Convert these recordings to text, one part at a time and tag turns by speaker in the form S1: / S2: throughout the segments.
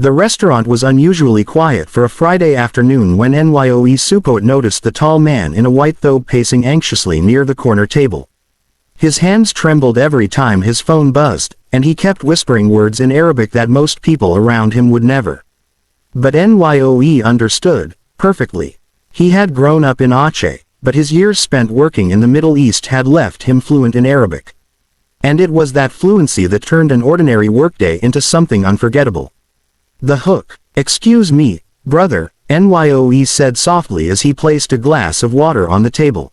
S1: The restaurant was unusually quiet for a Friday afternoon when Nyoe Supoet noticed the tall man in a white thobe pacing anxiously near the corner table. His hands trembled every time his phone buzzed, and he kept whispering words in Arabic that most people around him would never. But Nyoe understood perfectly. He had grown up in Aceh, but his years spent working in the Middle East had left him fluent in Arabic. And it was that fluency that turned an ordinary workday into something unforgettable. The hook. "Excuse me, brother," Nyoe said softly as he placed a glass of water on the table.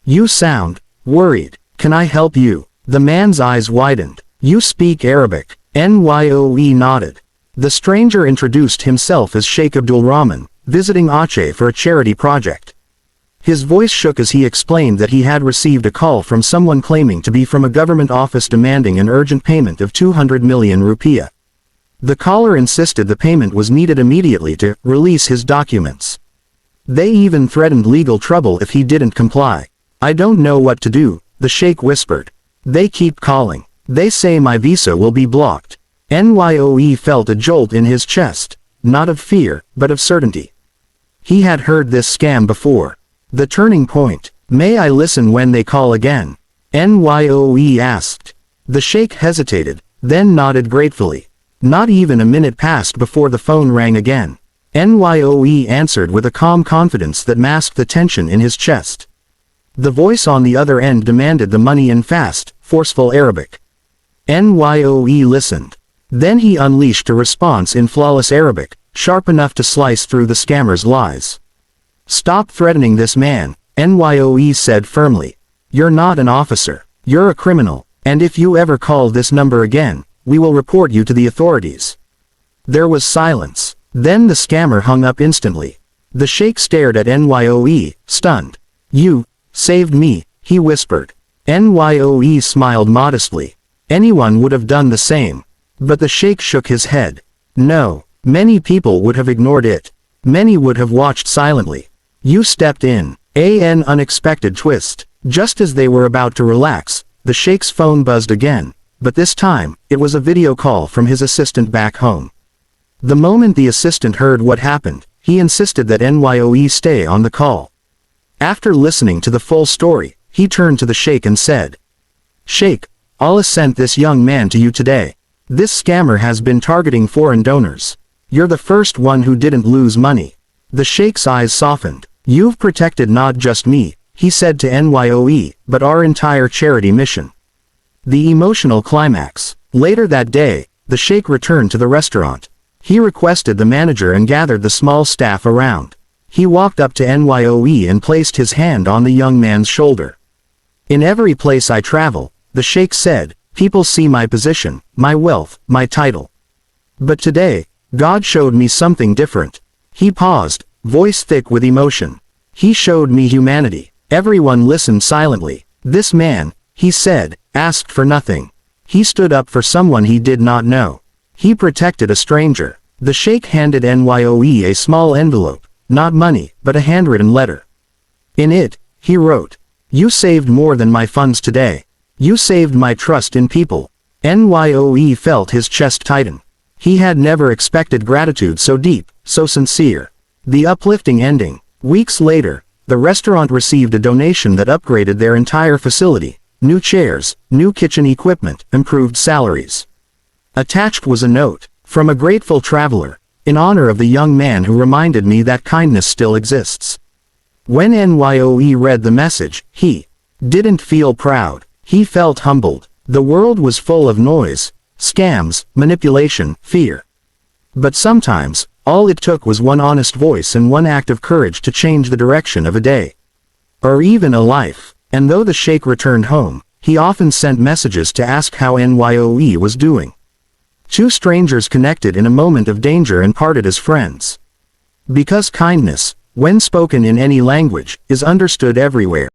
S1: "You sound worried. Can I help you?" The man's eyes widened. "You speak Arabic?" Nyoe nodded. The stranger introduced himself as Sheikh Abdul Rahman, visiting Aceh for a charity project. His voice shook as he explained that he had received a call from someone claiming to be from a government office demanding an urgent payment of 200 million rupiah. The caller insisted the payment was needed immediately to release his documents. They even threatened legal trouble if he didn't comply. "I don't know what to do," the sheikh whispered. "They keep calling. They say my visa will be blocked." Nyoe felt a jolt in his chest, not of fear, but of certainty. He had heard this scam before. The turning point. "May I listen when they call again?" Nyoe asked. The sheikh hesitated, then nodded gratefully. Not even a minute passed before the phone rang again. Nyoe answered with a calm confidence that masked the tension in his chest. The voice on the other end demanded the money in fast, forceful Arabic. Nyoe listened. Then he unleashed a response in flawless Arabic, sharp enough to slice through the scammer's lies. "Stop threatening this man," Nyoe said firmly. "You're not an officer. You're a criminal, and if you ever call this number again, we will report you to the authorities." There was silence. Then the scammer hung up instantly. The sheikh stared at Nyoe, stunned. "You saved me," he whispered. Nyoe smiled modestly. Anyone would have done the same. But the sheikh shook his head. "No. Many people would have ignored it. Many would have watched silently. You stepped in." An unexpected twist. Just as they were about to relax, the sheikh's phone buzzed again, but this time, it was a video call from his assistant back home. The moment the assistant heard what happened, he insisted that Nyoe stay on the call. After listening to the full story, he turned to the sheikh and said, "Sheikh, Allah sent this young man to you today. This scammer has been targeting foreign donors. You're the first one who didn't lose money." The sheikh's eyes softened. "You've protected not just me," he said to Nyoe, "but our entire charity mission." The emotional climax. Later that day, the sheikh returned to the restaurant. He requested the manager and gathered the small staff around. He walked up to Nyoe and placed his hand on the young man's shoulder. "In every place I travel," the sheikh said, "people see my position, my wealth, my title. But today, God showed me something different." He paused, voice thick with emotion. "He showed me humanity." Everyone listened silently. "This man," he said, "asked for nothing. He stood up for someone he did not know. He protected a stranger." The sheikh handed Nyoe a small envelope, not money, but a handwritten letter. In it, he wrote, "You saved more than my funds today. You saved my trust in people." Nyoe felt his chest tighten. He had never expected gratitude so deep, so sincere. The uplifting ending. Weeks later, the restaurant received a donation that upgraded their entire facility. New chairs, new kitchen equipment, improved salaries. Attached was a note, from a grateful traveler, in honor of the young man who reminded me that kindness still exists. When Nyoe read the message, he didn't feel proud. He felt humbled. The world was full of noise, scams, manipulation, fear. But sometimes, all it took was one honest voice and one act of courage to change the direction of a day. Or even a life. And though the sheikh returned home, he often sent messages to ask how Nyoe was doing. Two strangers connected in a moment of danger and parted as friends. Because kindness, when spoken in any language, is understood everywhere.